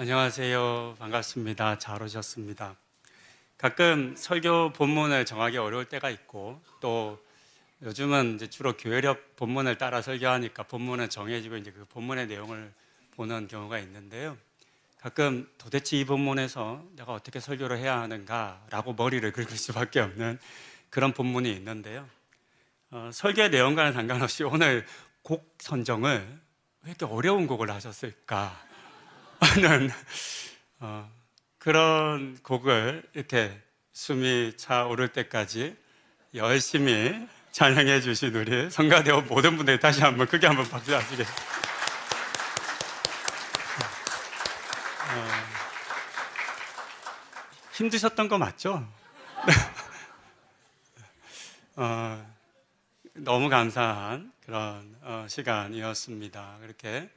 안녕하세요. 반갑습니다. 잘 오셨습니다. 가끔 설교 본문을 정하기 어려울 때가 있고, 또 요즘은 이제 주로 교회력 본문을 따라 설교하니까 본문은 정해지고 이제 그 본문의 내용을 보는 경우가 있는데요. 가끔 도대체 이 본문에서 내가 어떻게 설교를 해야 하는가라고 머리를 긁을 수밖에 없는 그런 본문이 있는데요. 설교의 내용과는 상관없이 오늘 곡 선정을 왜 이렇게 어려운 곡을 하셨을까 하는 그런 곡을 이렇게 숨이 차오를 때까지 열심히 찬양해 주신 우리 성가대원 모든 분들 다시 한번 크게 한번 박수 하시겠습니다. 힘드셨던 거 맞죠? 너무 감사한 그런 시간이었습니다. 그렇게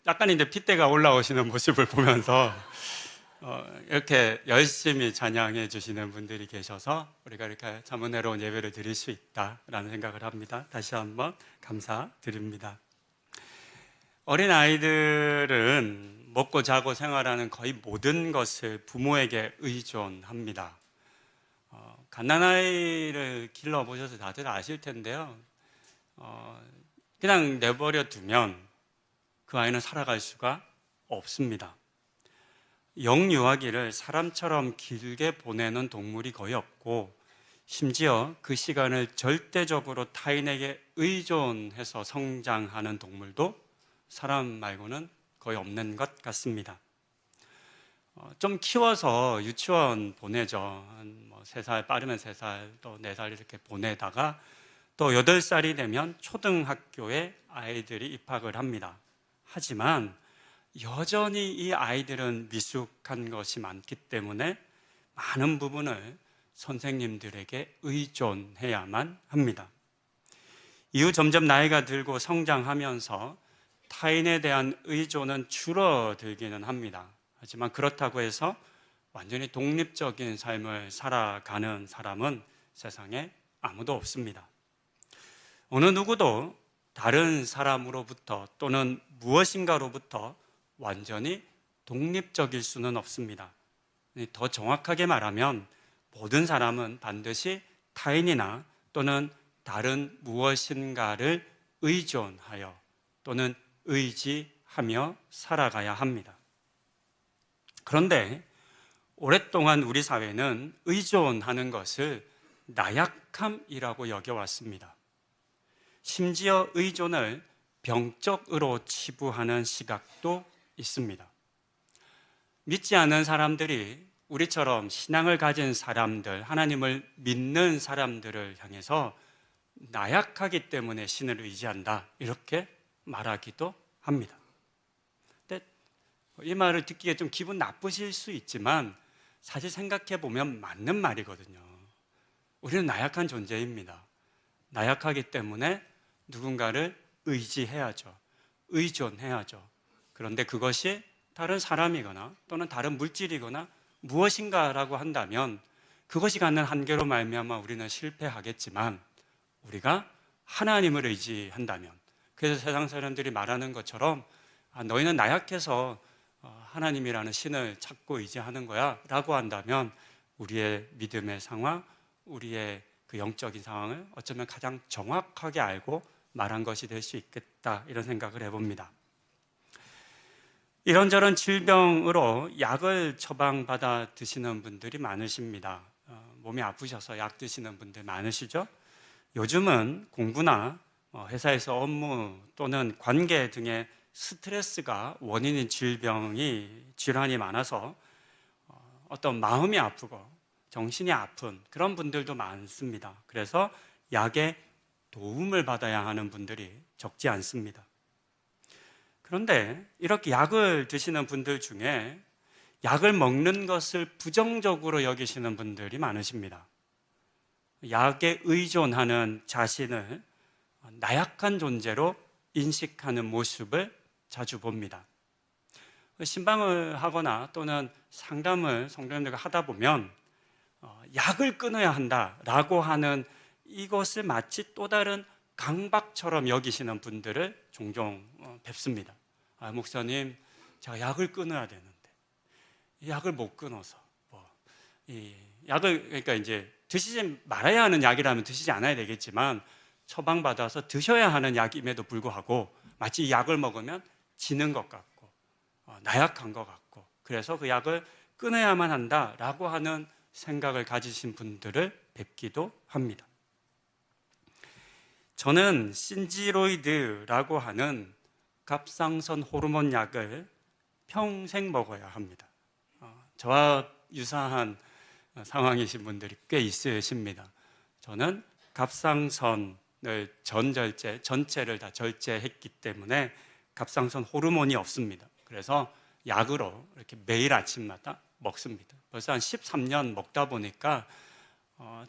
약간 이제 핏대가 올라오시는 모습을 보면서 이렇게 열심히 찬양해 주시는 분들이 계셔서 우리가 이렇게 참 은혜로운 예배를 드릴 수 있다라는 생각을 합니다. 다시 한번 감사드립니다. 어린 아이들은 먹고 자고 생활하는 거의 모든 것을 부모에게 의존합니다. 갓난아이를 길러보셔서 다들 아실 텐데요. 그냥 내버려 두면 그 아이는 살아갈 수가 없습니다. 영유아기를 사람처럼 길게 보내는 동물이 거의 없고, 심지어 그 시간을 절대적으로 타인에게 의존해서 성장하는 동물도 사람 말고는 거의 없는 것 같습니다. 좀 키워서 유치원 보내죠. 한 3살, 빠르면 3살, 또 4살 이렇게 보내다가 또 8살이 되면 초등학교에 아이들이 입학을 합니다. 하지만 여전히 이 아이들은 미숙한 것이 많기 때문에 많은 부분을 선생님들에게 의존해야만 합니다. 이후 점점 나이가 들고 성장하면서 타인에 대한 의존은 줄어들기는 합니다. 하지만 그렇다고 해서 완전히 독립적인 삶을 살아가는 사람은 세상에 아무도 없습니다. 어느 누구도 다른 사람으로부터 또는 무엇인가로부터 완전히 독립적일 수는 없습니다. 더 정확하게 말하면 모든 사람은 반드시 타인이나 또는 다른 무엇인가를 의존하여 또는 의지하며 살아가야 합니다. 그런데 오랫동안 우리 사회는 의존하는 것을 나약함이라고 여겨왔습니다. 심지어 의존을 병적으로 치부하는 시각도 있습니다. 믿지 않는 사람들이 우리처럼 신앙을 가진 사람들, 하나님을 믿는 사람들을 향해서 나약하기 때문에 신을 의지한다, 이렇게 말하기도 합니다. 근데 이 말을 듣기에 좀 기분 나쁘실 수 있지만 사실 생각해 보면 맞는 말이거든요. 우리는 나약한 존재입니다. 나약하기 때문에 누군가를 의지해야죠. 의존해야죠. 그런데 그것이 다른 사람이거나 또는 다른 물질이거나 무엇인가라고 한다면 그것이 갖는 한계로 말미암아 우리는 실패하겠지만, 우리가 하나님을 의지한다면, 그래서 세상 사람들이 말하는 것처럼 너희는 나약해서 하나님이라는 신을 찾고 의지하는 거야 라고 한다면 우리의 믿음의 상황, 우리의 그 영적인 상황을 어쩌면 가장 정확하게 알고 말한 것이 될 수 있겠다, 이런 생각을 해봅니다. 이런저런 질병으로 약을 처방받아 드시는 분들이 많으십니다. 몸이 아프셔서 약 드시는 분들 많으시죠? 요즘은 공부나 회사에서 업무 또는 관계 등의 스트레스가 원인인 질환이 많아서 어떤 마음이 아프고 정신이 아픈 그런 분들도 많습니다. 그래서 약의 도움을 받아야 하는 분들이 적지 않습니다. 그런데 이렇게 약을 드시는 분들 중에 약을 먹는 것을 부정적으로 여기시는 분들이 많으십니다. 약에 의존하는 자신을 나약한 존재로 인식하는 모습을 자주 봅니다. 신방을 하거나 또는 상담을 성도님들과 하다 보면 약을 끊어야 한다라고 하는 이것을 마치 또 다른 강박처럼 여기시는 분들을 종종 뵙습니다. 목사님, 제가 약을 끊어야 되는데 이 약을 못 끊어서 이 약을 그러니까 이제 드시지 말아야 하는 약이라면 드시지 않아야 되겠지만 처방받아서 드셔야 하는 약임에도 불구하고 마치 이 약을 먹으면 지는 것 같고 나약한 것 같고 그래서 그 약을 끊어야만 한다라고 하는 생각을 가지신 분들을 뵙기도 합니다. 저는 신지로이드라고 하는 갑상선 호르몬 약을 평생 먹어야 합니다. 저와 유사한 상황이신 분들이 꽤 있으십니다. 저는 갑상선을 전체를 다 절제했기 때문에 갑상선 호르몬이 없습니다. 그래서 약으로 이렇게 매일 아침마다 먹습니다. 벌써 한 13년 먹다 보니까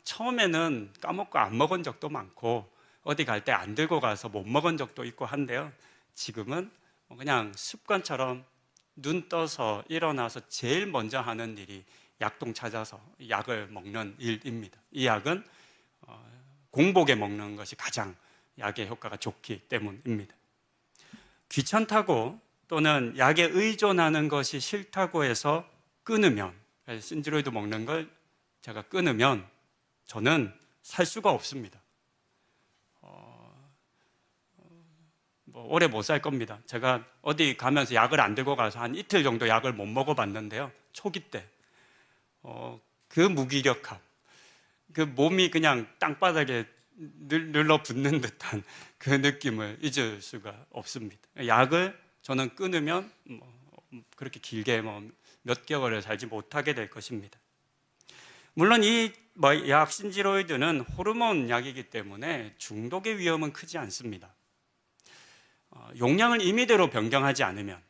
처음에는 까먹고 안 먹은 적도 많고 어디 갈 때 안 들고 가서 못 먹은 적도 있고 한데요. 지금은 그냥 습관처럼 눈 떠서 일어나서 제일 먼저 하는 일이 약통 찾아서 약을 먹는 일입니다. 이 약은 공복에 먹는 것이 가장 약의 효과가 좋기 때문입니다. 귀찮다고 또는 약에 의존하는 것이 싫다고 해서 끊으면, 신지로이드 먹는 걸 제가 끊으면 저는 살 수가 없습니다. 오래 못 살 겁니다. 제가 어디 가면서 약을 안 들고 가서 한 이틀 정도 약을 못 먹어봤는데요. 초기 때 그 무기력함, 그 몸이 그냥 땅바닥에 눌러붙는 듯한 그 느낌을 잊을 수가 없습니다. 약을 저는 끊으면 그렇게 길게 몇 개월을 살지 못하게 될 것입니다. 물론 이 약 신지로이드는 호르몬 약이기 때문에 중독의 위험은 크지 않습니다. 용량을 임의대로 변경하지 않으면,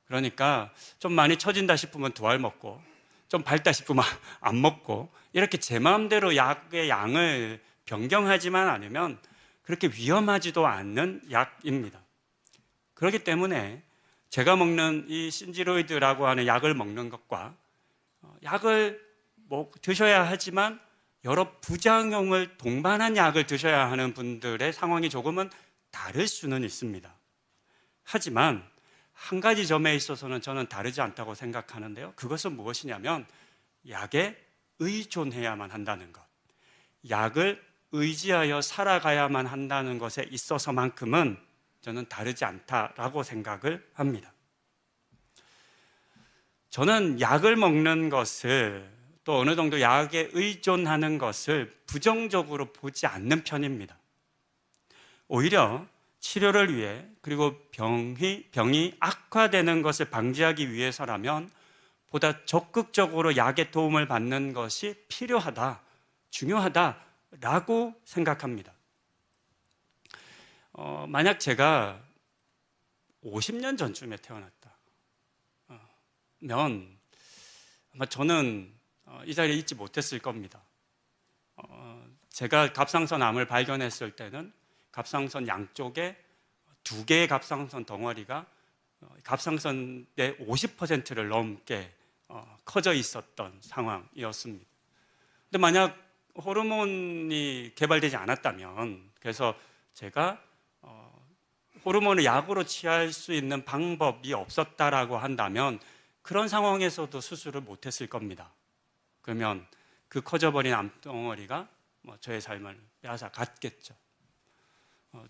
그러니까 좀 많이 처진다 싶으면 2알 먹고 좀 밝다 싶으면 안 먹고 이렇게 제 마음대로 약의 양을 변경하지만 않으면 그렇게 위험하지도 않는 약입니다. 그렇기 때문에 제가 먹는 이 신지로이드라고 하는 약을 먹는 것과 약을 드셔야 하지만 여러 부작용을 동반한 약을 드셔야 하는 분들의 상황이 조금은 다를 수는 있습니다. 하지만 한 가지 점에 있어서는 저는 다르지 않다고 생각하는데요. 그것은 무엇이냐면 약에 의존해야만 한다는 것. 약을 의지하여 살아가야만 한다는 것에 있어서만큼은 저는 다르지 않다라고 생각을 합니다. 저는 약을 먹는 것을 또 어느 정도 약에 의존하는 것을 부정적으로 보지 않는 편입니다. 오히려 치료를 위해 그리고 병이 악화되는 것을 방지하기 위해서라면 보다 적극적으로 약의 도움을 받는 것이 필요하다, 중요하다라고 생각합니다. 만약 제가 50년 전쯤에 태어났다 면 아마 저는 이 자리에 있지 못했을 겁니다. 제가 갑상선 암을 발견했을 때는 갑상선 양쪽에 2개의 갑상선 덩어리가 갑상선의 50%를 넘게 커져 있었던 상황이었습니다. 근데 만약 호르몬이 개발되지 않았다면, 그래서 제가 호르몬을 약으로 취할 수 있는 방법이 없었다라고 한다면 그런 상황에서도 수술을 못했을 겁니다. 그러면 그 커져버린 암덩어리가 저의 삶을 빼앗아갔겠죠.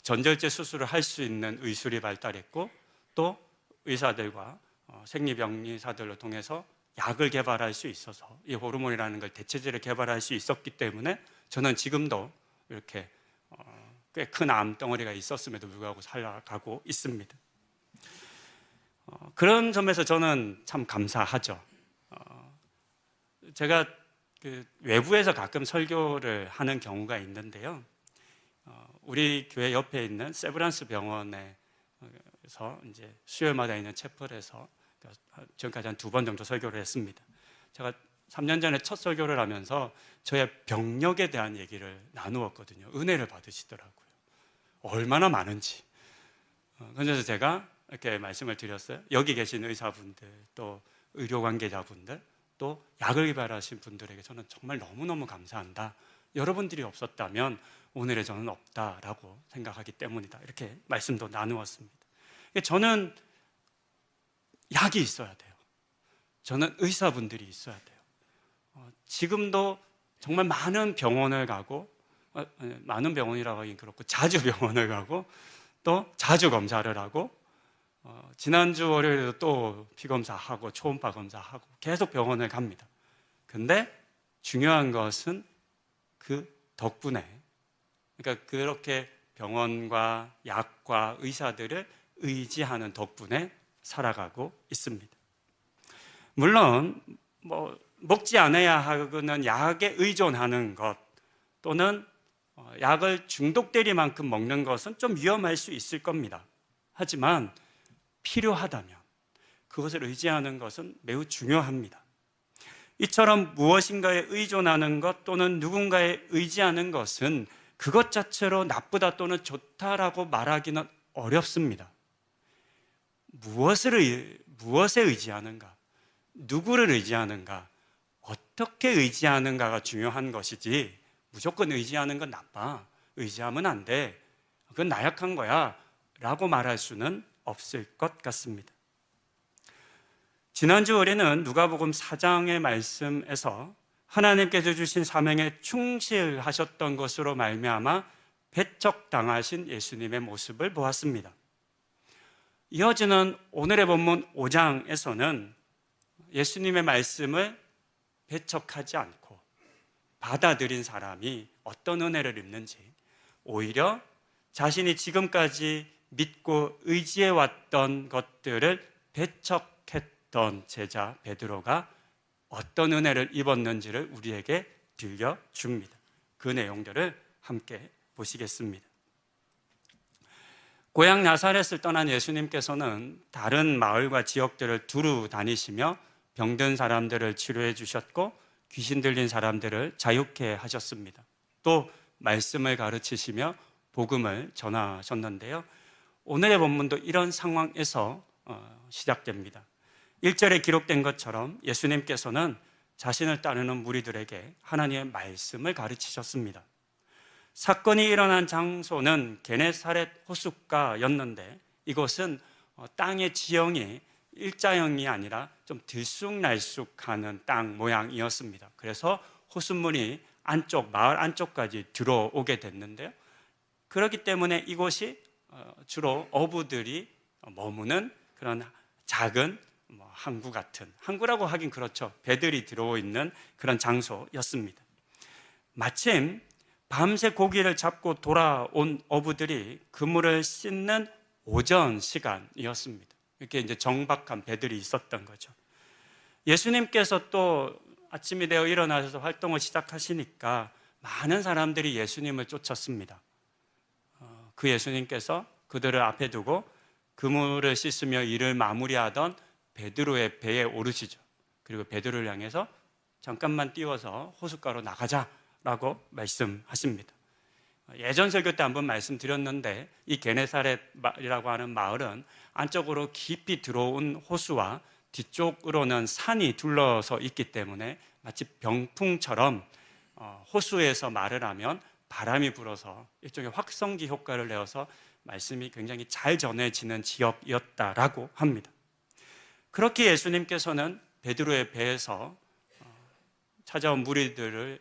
전절제 수술을 할 수 있는 의술이 발달했고 또 의사들과 생리병리사들을 통해서 약을 개발할 수 있어서 이 호르몬이라는 걸 대체제를 개발할 수 있었기 때문에 저는 지금도 이렇게 꽤 큰 암덩어리가 있었음에도 불구하고 살아가고 있습니다. 그런 점에서 저는 참 감사하죠. 제가 외부에서 가끔 설교를 하는 경우가 있는데요. 우리 교회 옆에 있는 세브란스 병원에서 이제 수요일마다 있는 채플에서 지금까지 한 2번 정도 설교를 했습니다. 제가 3년 전에 첫 설교를 하면서 저의 병력에 대한 얘기를 나누었거든요. 은혜를 받으시더라고요. 얼마나 많은지. 그래서 제가 이렇게 말씀을 드렸어요. 여기 계신 의사분들, 또 의료 관계자분들, 또 약을 개발하신 분들에게 저는 정말 너무너무 감사한다. 여러분들이 없었다면 오늘의 저는 없다라고 생각하기 때문이다. 이렇게 말씀도 나누었습니다. 저는 약이 있어야 돼요. 저는 의사분들이 있어야 돼요. 지금도 정말 많은 병원을 가고, 많은 병원이라고 하긴 그렇고 자주 병원을 가고 또 자주 검사를 하고, 지난주 월요일에도 또 피검사하고 초음파 검사하고 계속 병원을 갑니다. 근데 중요한 것은 그 덕분에, 그러니까 그렇게 병원과 약과 의사들을 의지하는 덕분에 살아가고 있습니다. 물론 먹지 않아야 하는 약에 의존하는 것, 또는 약을 중독될 만큼 먹는 것은 좀 위험할 수 있을 겁니다. 하지만 필요하다면 그것을 의지하는 것은 매우 중요합니다. 이처럼 무엇인가에 의존하는 것 또는 누군가에 의지하는 것은 그것 자체로 나쁘다 또는 좋다라고 말하기는 어렵습니다. 무엇에 의지하는가, 누구를 의지하는가, 어떻게 의지하는가가 중요한 것이지, 무조건 의지하는 건 나빠, 의지하면 안 돼, 그건 나약한 거야 라고 말할 수는 없을 것 같습니다. 지난주 우리는 누가복음 4장의 말씀에서 하나님께서 주신 사명에 충실하셨던 것으로 말미암아 배척당하신 예수님의 모습을 보았습니다. 이어지는 오늘의 본문 5장에서는 예수님의 말씀을 배척하지 않고 받아들인 사람이 어떤 은혜를 입는지, 오히려 자신이 지금까지 믿고 의지해왔던 것들을 배척했던 제자 베드로가 어떤 은혜를 입었는지를 우리에게 들려줍니다. 그 내용들을 함께 보시겠습니다. 고향 나사렛을 떠난 예수님께서는 다른 마을과 지역들을 두루 다니시며 병든 사람들을 치료해 주셨고 귀신 들린 사람들을 자유케 하셨습니다. 또 말씀을 가르치시며 복음을 전하셨는데요, 오늘의 본문도 이런 상황에서 시작됩니다. 1절에 기록된 것처럼 예수님께서는 자신을 따르는 무리들에게 하나님의 말씀을 가르치셨습니다. 사건이 일어난 장소는 게네사렛 호숫가였는데, 이곳은 땅의 지형이 일자형이 아니라 좀 들쑥날쑥하는 땅 모양이었습니다. 그래서 호숫물이 마을 안쪽까지 들어오게 됐는데요, 그렇기 때문에 이곳이 주로 어부들이 머무는 그런 작은 항구 같은, 항구라고 하긴 그렇죠, 배들이 들어오 있는 그런 장소였습니다. 마침 밤새 고기를 잡고 돌아온 어부들이 그물을 씻는 오전 시간이었습니다. 이렇게 이제 정박한 배들이 있었던 거죠. 예수님께서 또 아침이 되어 일어나셔서 활동을 시작하시니까 많은 사람들이 예수님을 쫓았습니다. 그 예수님께서 그들을 앞에 두고 그물을 씻으며 일을 마무리하던 베드로의 배에 오르시죠. 그리고 베드로를 향해서 잠깐만 띄워서 호숫가로 나가자라고 말씀하십니다. 예전 설교 때 한번 말씀드렸는데, 이 게네사렛이라고 하는 마을은 안쪽으로 깊이 들어온 호수와 뒤쪽으로는 산이 둘러서 있기 때문에 마치 병풍처럼 호수에서 말을 하면 바람이 불어서 일종의 확성기 효과를 내어서 말씀이 굉장히 잘 전해지는 지역이었다라고 합니다. 그렇게 예수님께서는 베드로의 배에서 찾아온 무리들을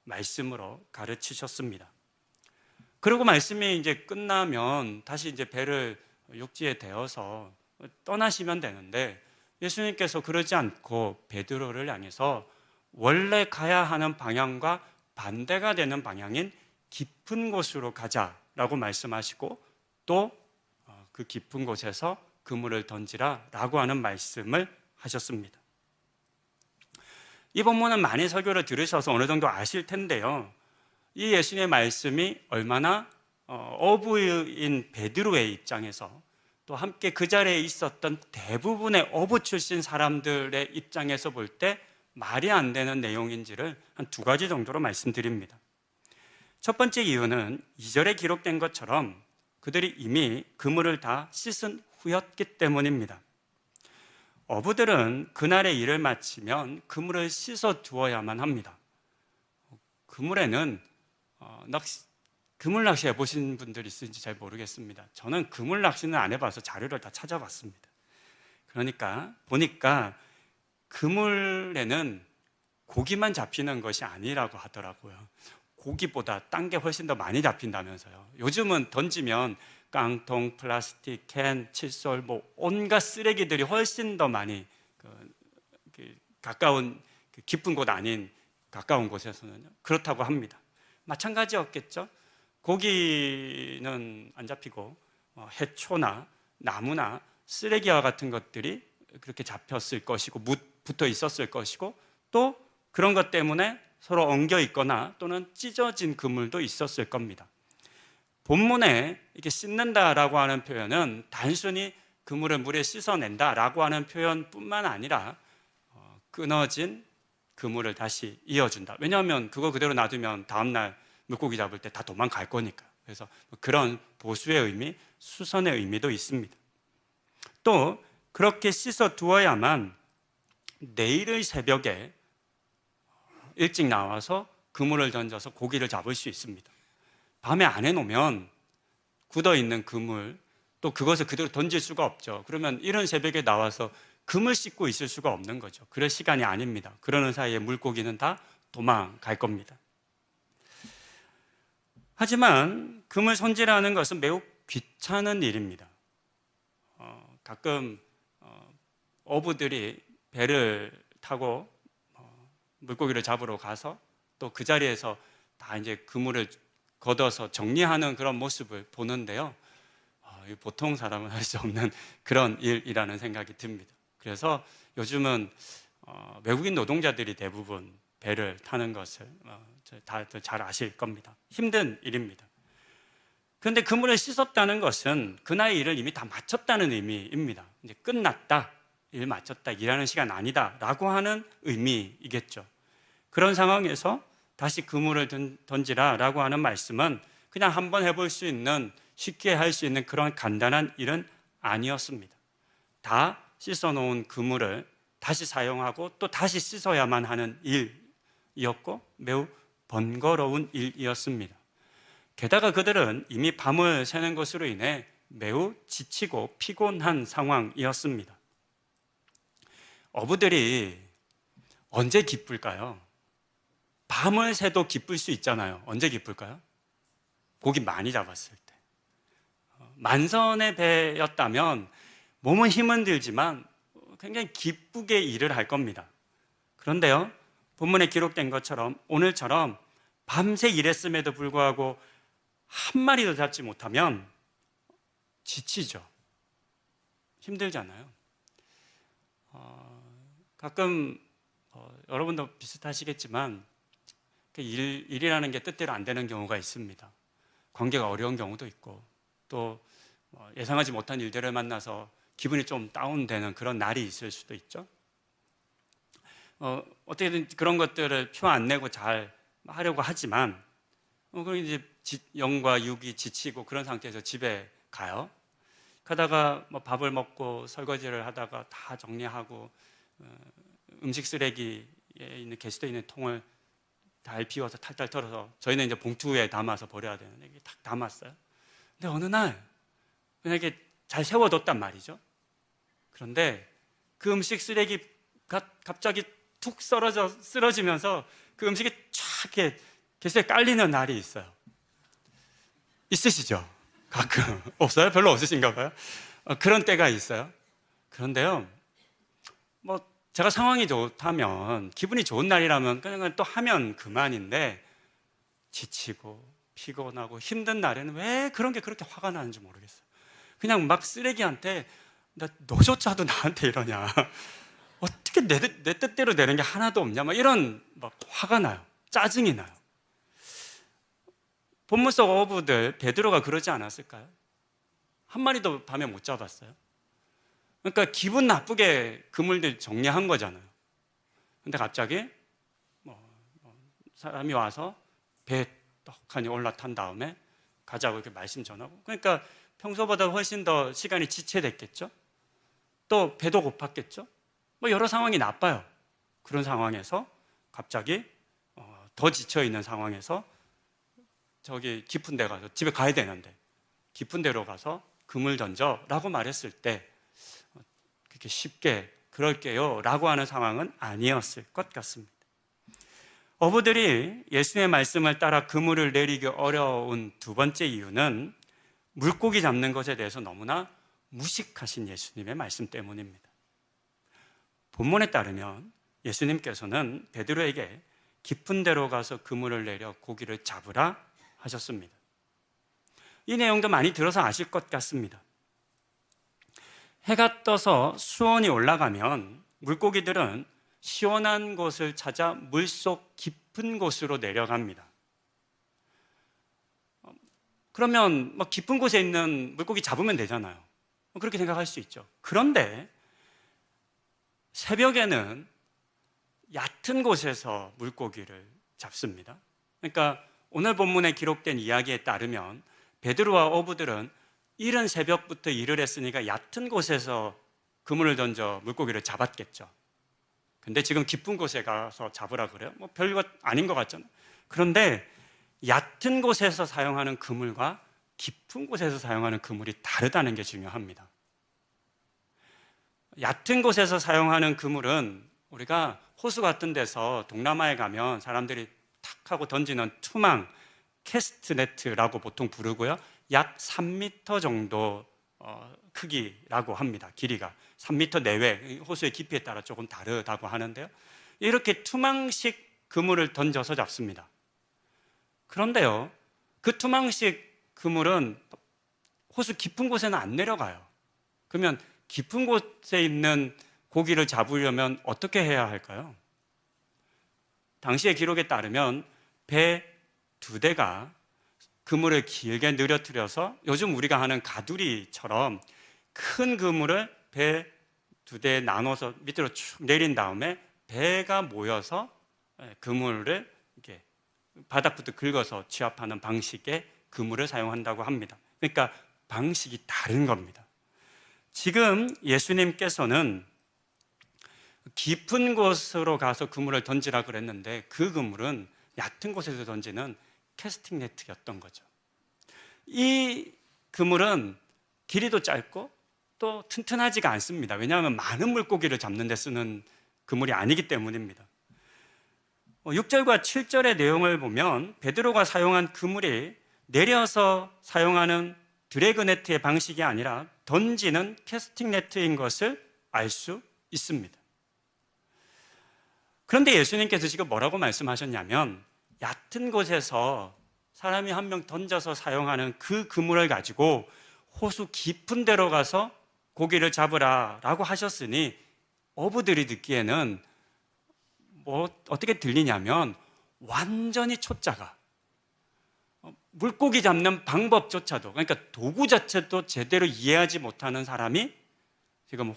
말씀으로 가르치셨습니다. 그리고 말씀이 이제 끝나면 다시 이제 배를 육지에 대어서 떠나시면 되는데, 예수님께서 그러지 않고 베드로를 향해서 원래 가야 하는 방향과 반대가 되는 방향인 깊은 곳으로 가자라고 말씀하시고, 또 그 깊은 곳에서 그물을 던지라라고 하는 말씀을 하셨습니다. 이 본문은 많이 설교를 들으셔서 어느 정도 아실 텐데요, 이 예수님의 말씀이 얼마나 어부인 베드로의 입장에서, 또 함께 그 자리에 있었던 대부분의 어부 출신 사람들의 입장에서 볼 때 말이 안 되는 내용인지를 한 2가지 정도로 말씀드립니다. 첫 번째 이유는 2절에 기록된 것처럼 그들이 이미 그물을 다 씻은 후였기 때문입니다. 어부들은 그날의 일을 마치면 그물을 씻어 두어야만 합니다. 그물에는 그물 낚시 해보신 분들 있는지 잘 모르겠습니다. 저는 그물 낚시는 안 해봐서 자료를 다 찾아봤습니다. 그러니까 보니까 그물에는 고기만 잡히는 것이 아니라고 하더라고요. 고기보다 딴 게 훨씬 더 많이 잡힌다면서요. 요즘은 던지면 깡통, 플라스틱, 캔, 칫솔, 뭐 온갖 쓰레기들이 훨씬 더 많이 가까운 깊은 곳 아닌 가까운 곳에서는요. 그렇다고 합니다. 마찬가지였겠죠. 고기는 안 잡히고 해초나 나무나 쓰레기와 같은 것들이 그렇게 잡혔을 것이고 붙어 있었을 것이고 또 그런 것 때문에 서로 엉겨 있거나 또는 찢어진 그물도 있었을 겁니다. 본문에 이렇게 씻는다라고 하는 표현은 단순히 그물을 물에 씻어낸다라고 하는 표현뿐만 아니라 끊어진 그물을 다시 이어준다. 왜냐하면 그거 그대로 놔두면 다음날 물고기 잡을 때 다 도망갈 거니까. 그래서 그런 보수의 의미, 수선의 의미도 있습니다. 또 그렇게 씻어 두어야만 내일의 새벽에 일찍 나와서 그물을 던져서 고기를 잡을 수 있습니다. 밤에 안 해놓으면 굳어있는 그물, 또 그것을 그대로 던질 수가 없죠. 그러면 이른 새벽에 나와서 그물 씻고 있을 수가 없는 거죠. 그럴 시간이 아닙니다. 그러는 사이에 물고기는 다 도망갈 겁니다. 하지만 그물 손질하는 것은 매우 귀찮은 일입니다. 가끔 어부들이 배를 타고 물고기를 잡으러 가서 또 그 자리에서 다 이제 그물을 걷어서 정리하는 그런 모습을 보는데요. 보통 사람은 할 수 없는 그런 일이라는 생각이 듭니다. 그래서 요즘은 외국인 노동자들이 대부분 배를 타는 것을 다들 잘 아실 겁니다. 힘든 일입니다. 그런데 그물을 씻었다는 것은 그날의 일을 이미 다 마쳤다는 의미입니다. 이제 끝났다, 일 마쳤다, 일하는 시간 아니다 라고 하는 의미이겠죠. 그런 상황에서 다시 그물을 던지라 라고 하는 말씀은 그냥 한번 해볼 수 있는, 쉽게 할 수 있는 그런 간단한 일은 아니었습니다. 다 씻어놓은 그물을 다시 사용하고 또 다시 씻어야만 하는 일이었고 매우 번거로운 일이었습니다. 게다가 그들은 이미 밤을 새는 것으로 인해 매우 지치고 피곤한 상황이었습니다. 어부들이 언제 기쁠까요? 밤을 새도 기쁠 수 있잖아요. 언제 기쁠까요? 고기 많이 잡았을 때. 만선의 배였다면 몸은 힘은 들지만 굉장히 기쁘게 일을 할 겁니다. 그런데요, 본문에 기록된 것처럼 오늘처럼 밤새 일했음에도 불구하고 한 마리도 잡지 못하면 지치죠. 힘들잖아요. 가끔 여러분도 비슷하시겠지만 일이라는 게 뜻대로 안 되는 경우가 있습니다. 관계가 어려운 경우도 있고 또 예상하지 못한 일들을 만나서 기분이 좀 다운되는 그런 날이 있을 수도 있죠. 어떻게든 그런 것들을 표 안 내고 잘 하려고 하지만 그럼 이제 영과 육이 지치고 그런 상태에서 집에 가요. 가다가 밥을 먹고 설거지를 하다가 다 정리하고 음식 쓰레기에 있는 게시되어 있는 통을 잘 비워서 탈탈 털어서 저희는 이제 봉투에 담아서 버려야 되는데 이게 딱 담았어요. 근데 어느 날 그냥 이렇게 잘 세워뒀단 말이죠. 그런데 그 음식 쓰레기가 갑자기 툭 쓰러지면서 그 음식이 쫙 이렇게 게시에 깔리는 날이 있어요. 있으시죠? 가끔. 없어요? 별로 없으신가 봐요. 그런 때가 있어요. 그런데요, 제가 상황이 좋다면, 기분이 좋은 날이라면 그냥 또 하면 그만인데, 지치고 피곤하고 힘든 날에는 왜 그런 게 그렇게 화가 나는지 모르겠어요. 그냥 막 쓰레기한테 너조차도 나한테 이러냐, 어떻게 내 뜻대로 되는 게 하나도 없냐, 이런 화가 나요. 짜증이 나요. 본문 속 어부들 베드로가 그러지 않았을까요? 한 마리도 밤에 못 잡았어요. 그러니까 기분 나쁘게 그물들 정리한 거잖아요. 근데 갑자기 사람이 와서 배에 떡하니 올라탄 다음에 가자고 이렇게 말씀 전하고, 그러니까 평소보다 훨씬 더 시간이 지체됐겠죠. 또 배도 고팠겠죠. 여러 상황이 나빠요. 그런 상황에서 갑자기 더 지쳐있는 상황에서 저기 깊은 데 가서, 집에 가야 되는데 깊은 데로 가서 그물 던져 라고 말했을 때 그렇게 쉽게 그럴게요 라고 하는 상황은 아니었을 것 같습니다. 어부들이 예수님의 말씀을 따라 그물을 내리기 어려운 두 번째 이유는 물고기 잡는 것에 대해서 너무나 무식하신 예수님의 말씀 때문입니다. 본문에 따르면 예수님께서는 베드로에게 깊은 데로 가서 그물을 내려 고기를 잡으라 하셨습니다. 이 내용도 많이 들어서 아실 것 같습니다. 해가 떠서 수온이 올라가면 물고기들은 시원한 곳을 찾아 물속 깊은 곳으로 내려갑니다. 그러면 깊은 곳에 있는 물고기 잡으면 되잖아요. 그렇게 생각할 수 있죠. 그런데 새벽에는 얕은 곳에서 물고기를 잡습니다. 그러니까 오늘 본문에 기록된 이야기에 따르면 베드로와 어부들은 이른 새벽부터 일을 했으니까 얕은 곳에서 그물을 던져 물고기를 잡았겠죠. 근데 지금 깊은 곳에 가서 잡으라 그래요? 별것 아닌 것 같잖아요. 그런데 얕은 곳에서 사용하는 그물과 깊은 곳에서 사용하는 그물이 다르다는 게 중요합니다. 얕은 곳에서 사용하는 그물은 우리가 호수 같은 데서 동남아에 가면 사람들이 탁 하고 던지는 투망, 캐스트네트라고 보통 부르고요. 약 3m 정도 크기라고 합니다. 길이가 3m 내외, 호수의 깊이에 따라 조금 다르다고 하는데요. 이렇게 투망식 그물을 던져서 잡습니다. 그런데요, 그 투망식 그물은 호수 깊은 곳에는 안 내려가요. 그러면 깊은 곳에 있는 고기를 잡으려면 어떻게 해야 할까요? 당시의 기록에 따르면 배 2대가 그물을 길게 늘어뜨려서 요즘 우리가 하는 가두리처럼 큰 그물을 배 2대에 나눠서 밑으로 쭉 내린 다음에 배가 모여서 그물을 이렇게 바닥부터 긁어서 취합하는 방식의 그물을 사용한다고 합니다. 그러니까 방식이 다른 겁니다. 지금 예수님께서는 깊은 곳으로 가서 그물을 던지라 그랬는데 그 그물은 얕은 곳에서 던지는 캐스팅 네트였던 거죠. 이 그물은 길이도 짧고 또 튼튼하지가 않습니다. 왜냐하면 많은 물고기를 잡는 데 쓰는 그물이 아니기 때문입니다. 6절과 7절의 내용을 보면 베드로가 사용한 그물이 내려서 사용하는 드래그 네트의 방식이 아니라 던지는 캐스팅 네트인 것을 알 수 있습니다. 그런데 예수님께서 지금 뭐라고 말씀하셨냐면 얕은 곳에서 사람이 한 명 던져서 사용하는 그 그물을 가지고 호수 깊은 데로 가서 고기를 잡으라 라고 하셨으니 어부들이 듣기에는 어떻게 들리냐면 완전히 초짜가 물고기 잡는 방법조차도, 그러니까 도구 자체도 제대로 이해하지 못하는 사람이 지금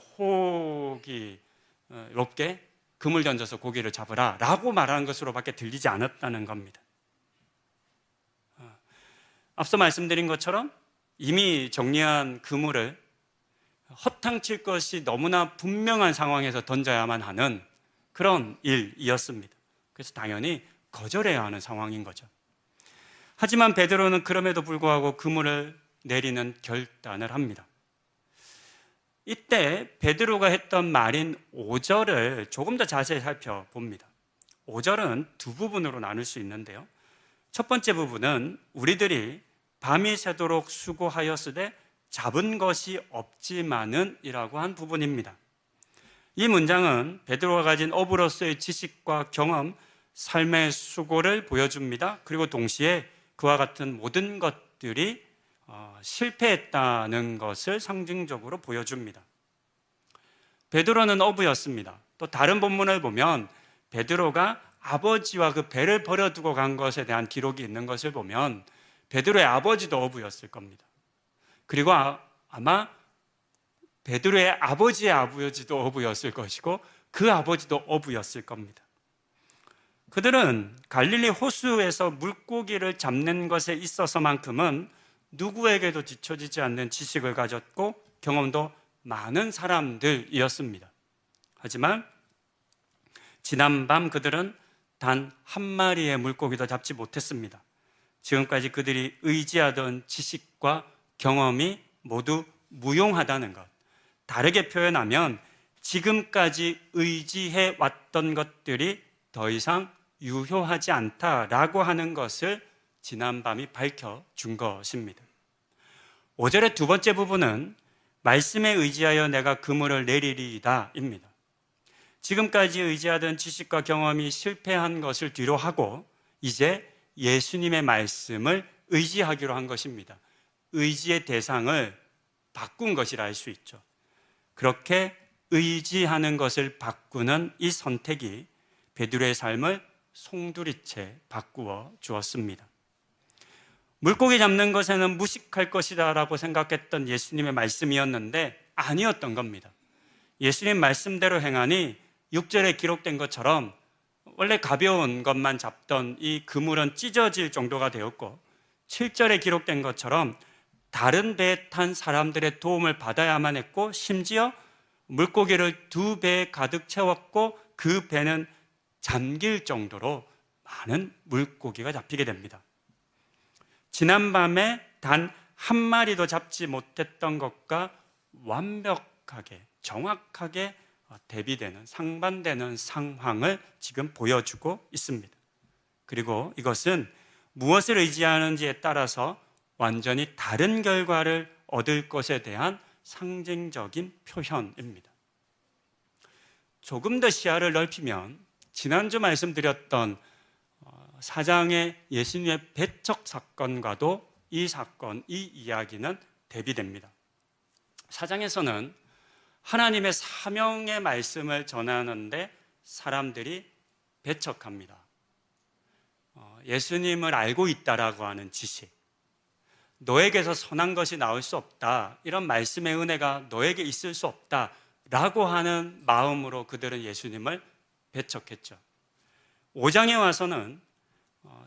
호기롭게 그물 던져서 고기를 잡으라 라고 말하는 것으로밖에 들리지 않았다는 겁니다. 앞서 말씀드린 것처럼 이미 정리한 그물을 허탕칠 것이 너무나 분명한 상황에서 던져야만 하는 그런 일이었습니다. 그래서 당연히 거절해야 하는 상황인 거죠. 하지만 베드로는 그럼에도 불구하고 그물을 내리는 결단을 합니다. 이때 베드로가 했던 말인 5절을 조금 더 자세히 살펴봅니다. 5절은 두 부분으로 나눌 수 있는데요. 첫 번째 부분은 우리들이 밤이 새도록 수고하였으되 잡은 것이 없지만은 이라고 한 부분입니다. 이 문장은 베드로가 가진 어부로서의 지식과 경험, 삶의 수고를 보여줍니다. 그리고 동시에 그와 같은 모든 것들이 실패했다는 것을 상징적으로 보여줍니다. 베드로는 어부였습니다. 또 다른 본문을 보면 베드로가 아버지와 그 배를 버려두고 간 것에 대한 기록이 있는 것을 보면 베드로의 아버지도 어부였을 겁니다. 그리고 아마 베드로의 아버지의 아버지도 어부였을 것이고 그 아버지도 어부였을 겁니다. 그들은 갈릴리 호수에서 물고기를 잡는 것에 있어서만큼은 누구에게도 뒤처지지 않는 지식을 가졌고 경험도 많은 사람들이었습니다. 하지만 지난밤 그들은 단 한 마리의 물고기도 잡지 못했습니다. 지금까지 그들이 의지하던 지식과 경험이 모두 무용하다는 것, 다르게 표현하면 지금까지 의지해 왔던 것들이 더 이상 유효하지 않다라고 하는 것을 지난밤이 밝혀준 것입니다. 5절의 두 번째 부분은 말씀에 의지하여 내가 그물을 내리리이다 입니다. 지금까지 의지하던 지식과 경험이 실패한 것을 뒤로 하고 이제 예수님의 말씀을 의지하기로 한 것입니다. 의지의 대상을 바꾼 것이라 할 수 있죠. 그렇게 의지하는 것을 바꾸는 이 선택이 베드로의 삶을 송두리째 바꾸어 주었습니다. 물고기 잡는 것에는 무식할 것이다 라고 생각했던 예수님의 말씀이었는데 아니었던 겁니다. 예수님 말씀대로 행하니 6절에 기록된 것처럼 원래 가벼운 것만 잡던 이 그물은 찢어질 정도가 되었고 7절에 기록된 것처럼 다른 배에 탄 사람들의 도움을 받아야만 했고 심지어 물고기를 2배에 가득 채웠고 그 배는 잠길 정도로 많은 물고기가 잡히게 됩니다. 지난밤에 단 한 마리도 잡지 못했던 것과 완벽하게 정확하게 대비되는 상반되는 상황을 지금 보여주고 있습니다. 그리고 이것은 무엇을 의지하는지에 따라서 완전히 다른 결과를 얻을 것에 대한 상징적인 표현입니다. 조금 더 시야를 넓히면 지난주 말씀드렸던 4장의 예수님의 배척 사건과도 이 사건, 이 이야기는 대비됩니다. 4장에서는 하나님의 사명의 말씀을 전하는데 사람들이 배척합니다. 예수님을 알고 있다라고 하는 지식, 너에게서 선한 것이 나올 수 없다, 이런 말씀의 은혜가 너에게 있을 수 없다라고 하는 마음으로 그들은 예수님을 배척했죠. 5장에 와서는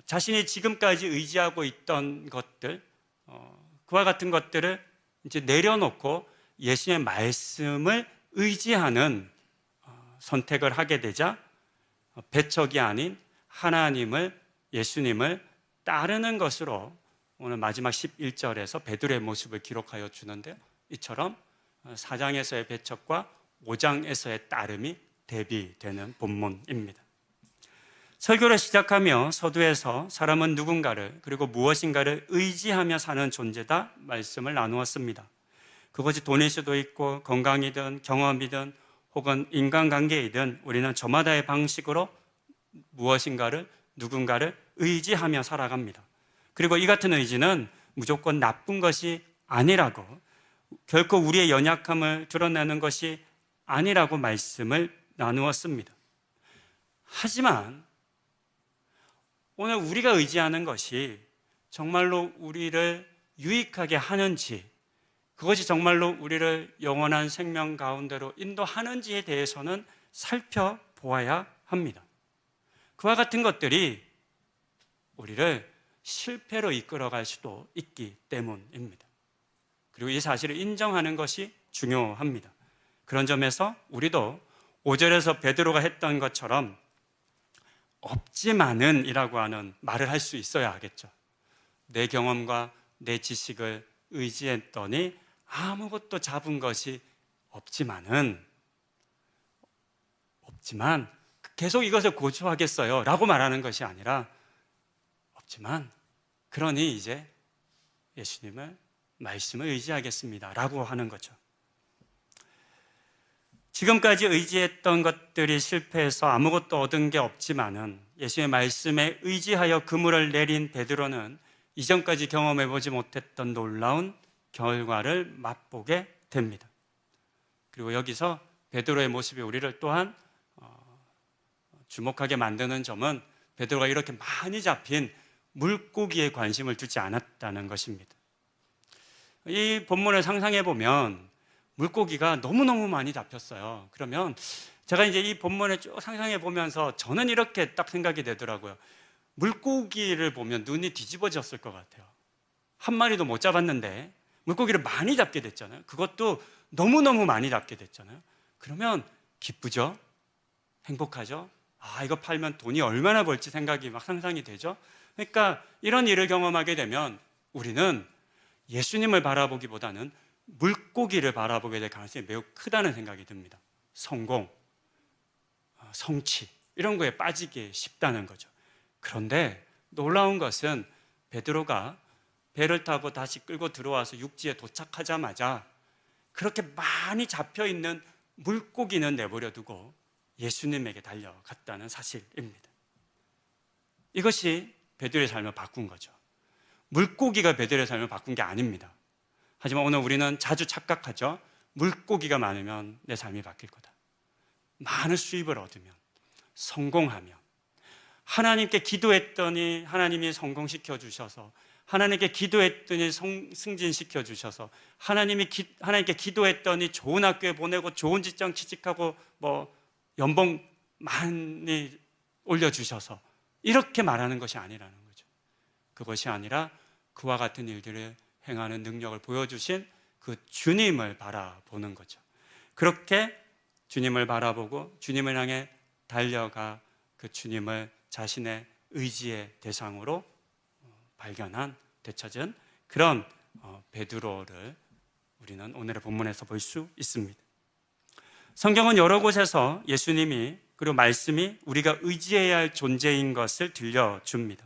자신이 지금까지 의지하고 있던 것들, 그와 같은 것들을 이제 내려놓고 예수님의 말씀을 의지하는 선택을 하게 되자 배척이 아닌 하나님을, 예수님을 따르는 것으로 오늘 마지막 11절에서 베드로의 모습을 기록하여 주는데요, 이처럼 4장에서의 배척과 5장에서의 따름이 대비되는 본문입니다. 설교를 시작하며 서두에서 사람은 누군가를 그리고 무엇인가를 의지하며 사는 존재다 말씀을 나누었습니다. 그것이 돈일 수도 있고 건강이든 경험이든 혹은 인간관계이든 우리는 저마다의 방식으로 무엇인가를, 누군가를 의지하며 살아갑니다. 그리고 이 같은 의지는 무조건 나쁜 것이 아니라고, 결코 우리의 연약함을 드러내는 것이 아니라고 말씀을 나누었습니다. 하지만 오늘 우리가 의지하는 것이 정말로 우리를 유익하게 하는지, 그것이 정말로 우리를 영원한 생명 가운데로 인도하는지에 대해서는 살펴보아야 합니다. 그와 같은 것들이 우리를 실패로 이끌어갈 수도 있기 때문입니다. 그리고 이 사실을 인정하는 것이 중요합니다. 그런 점에서 우리도 5절에서 베드로가 했던 것처럼 없지만은 이라고 하는 말을 할 수 있어야 하겠죠. 내 경험과 내 지식을 의지했더니 아무것도 잡은 것이 없지만 계속 이것을 고수하겠어요 라고 말하는 것이 아니라, 없지만 그러니 이제 예수님을, 말씀을 의지하겠습니다 라고 하는 거죠. 지금까지 의지했던 것들이 실패해서 아무것도 얻은 게 없지만은 예수의 말씀에 의지하여 그물을 내린 베드로는 이전까지 경험해보지 못했던 놀라운 결과를 맛보게 됩니다. 그리고 여기서 베드로의 모습이 우리를 또한 주목하게 만드는 점은 베드로가 이렇게 많이 잡힌 물고기에 관심을 두지 않았다는 것입니다. 이 본문을 상상해 보면 물고기가 너무너무 많이 잡혔어요. 그러면 제가 이제 이 본문을 쭉 상상해 보면서 저는 이렇게 딱 생각이 되더라고요. 물고기를 보면 눈이 뒤집어졌을 것 같아요. 한 마리도 못 잡았는데 물고기를 많이 잡게 됐잖아요. 그것도 너무너무 많이 잡게 됐잖아요. 그러면 기쁘죠? 행복하죠? 아, 이거 팔면 돈이 얼마나 벌지 생각이 막 상상이 되죠? 그러니까 이런 일을 경험하게 되면 우리는 예수님을 바라보기보다는 물고기를 바라보게 될 가능성이 매우 크다는 생각이 듭니다. 성공, 성취 이런 거에 빠지기 쉽다는 거죠. 그런데 놀라운 것은 베드로가 배를 타고 다시 끌고 들어와서 육지에 도착하자마자 그렇게 많이 잡혀 있는 물고기는 내버려 두고 예수님에게 달려갔다는 사실입니다. 이것이 베드로의 삶을 바꾼 거죠. 물고기가 베드로의 삶을 바꾼 게 아닙니다. 하지만 오늘 우리는 자주 착각하죠. 물고기가 많으면 내 삶이 바뀔 거다. 많은 수입을 얻으면, 성공하면, 하나님께 기도했더니 하나님이 성공시켜 주셔서, 하나님께 기도했더니 승진시켜 주셔서, 하나님께 기도했더니 좋은 학교에 보내고 좋은 직장 취직하고 연봉 많이 올려주셔서, 이렇게 말하는 것이 아니라는 거죠. 그것이 아니라 그와 같은 일들을 행하는 능력을 보여주신 그 주님을 바라보는 거죠. 그렇게 주님을 바라보고 주님을 향해 달려가 그 주님을 자신의 의지의 대상으로 발견한, 되찾은 그런 베드로를 우리는 오늘의 본문에서 볼 수 있습니다. 성경은 여러 곳에서 예수님이 그리고 말씀이 우리가 의지해야 할 존재인 것을 들려줍니다.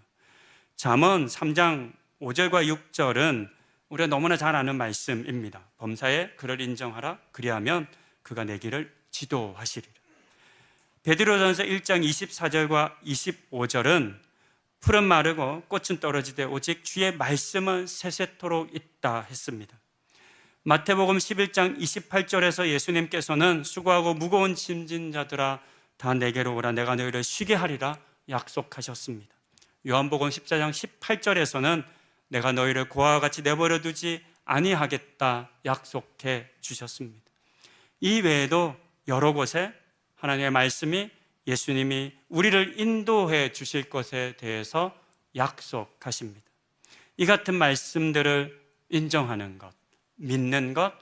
잠언 3장 5절과 6절은 우리가 너무나 잘 아는 말씀입니다. 범사에 그를 인정하라. 그리하면 그가 내 길을 지도하시리라. 베드로전서 1장 24절과 25절은 풀은 마르고 꽃은 떨어지되 오직 주의 말씀은 세세토록 있다 했습니다. 마태복음 11장 28절에서 예수님께서는 수고하고 무거운 짐진 자들아 다 내게로 오라 내가 너희를 쉬게 하리라 약속하셨습니다. 요한복음 14장 18절에서는 내가 너희를 고아와 같이 내버려 두지 아니하겠다 약속해 주셨습니다. 이 외에도 여러 곳에 하나님의 말씀이 예수님이 우리를 인도해 주실 것에 대해서 약속하십니다. 이 같은 말씀들을 인정하는 것, 믿는 것,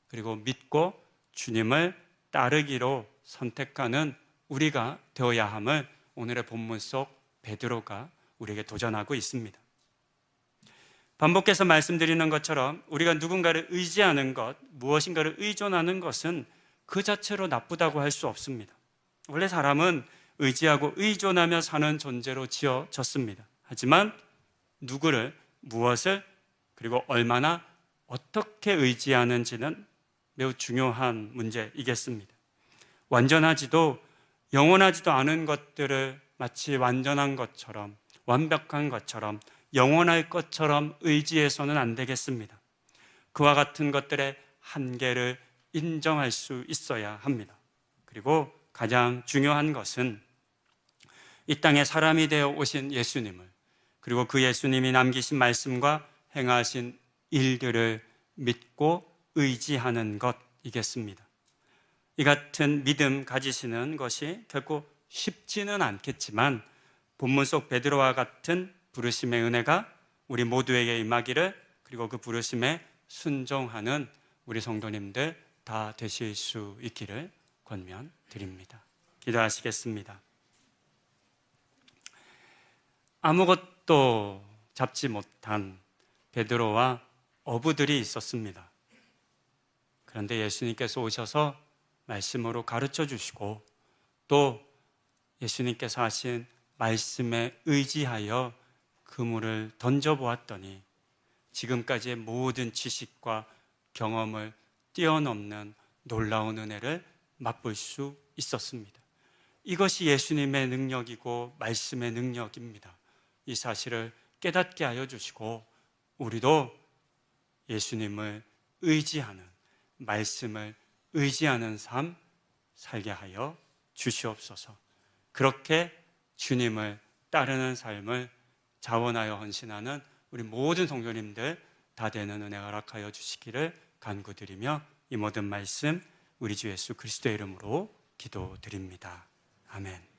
그리고 믿고 주님을 따르기로 선택하는 우리가 되어야 함을 오늘의 본문 속 베드로가 우리에게 도전하고 있습니다. 반복해서 말씀드리는 것처럼 우리가 누군가를 의지하는 것, 무엇인가를 의존하는 것은 그 자체로 나쁘다고 할 수 없습니다. 원래 사람은 의지하고 의존하며 사는 존재로 지어졌습니다. 하지만 누구를, 무엇을, 그리고 얼마나 어떻게 의지하는지는 매우 중요한 문제이겠습니다. 완전하지도 영원하지도 않은 것들을 마치 완전한 것처럼, 완벽한 것처럼, 영원할 것처럼 의지해서는 안 되겠습니다. 그와 같은 것들의 한계를 인정할 수 있어야 합니다. 그리고 가장 중요한 것은 이 땅에 사람이 되어 오신 예수님을, 그리고 그 예수님이 남기신 말씀과 행하신 일들을 믿고 의지하는 것이겠습니다. 이 같은 믿음 가지시는 것이 결코 쉽지는 않겠지만 본문 속 베드로와 같은 부르심의 은혜가 우리 모두에게 임하기를, 그리고 그 부르심에 순종하는 우리 성도님들 다 되실 수 있기를 권면드립니다. 기도하시겠습니다. 아무것도 잡지 못한 베드로와 어부들이 있었습니다. 그런데 예수님께서 오셔서 말씀으로 가르쳐 주시고 또 예수님께서 하신 말씀에 의지하여 그물을 던져보았더니 지금까지의 모든 지식과 경험을 뛰어넘는 놀라운 은혜를 맛볼 수 있었습니다. 이것이 예수님의 능력이고 말씀의 능력입니다. 이 사실을 깨닫게 하여 주시고 우리도 예수님을 의지하는, 말씀을 의지하는 삶 살게 하여 주시옵소서. 그렇게 주님을 따르는 삶을 자원하여 헌신하는 우리 모든 성도님들 다 되는 은혜 허락하여 주시기를 간구드리며 이 모든 말씀 우리 주 예수 그리스도의 이름으로 기도드립니다. 아멘.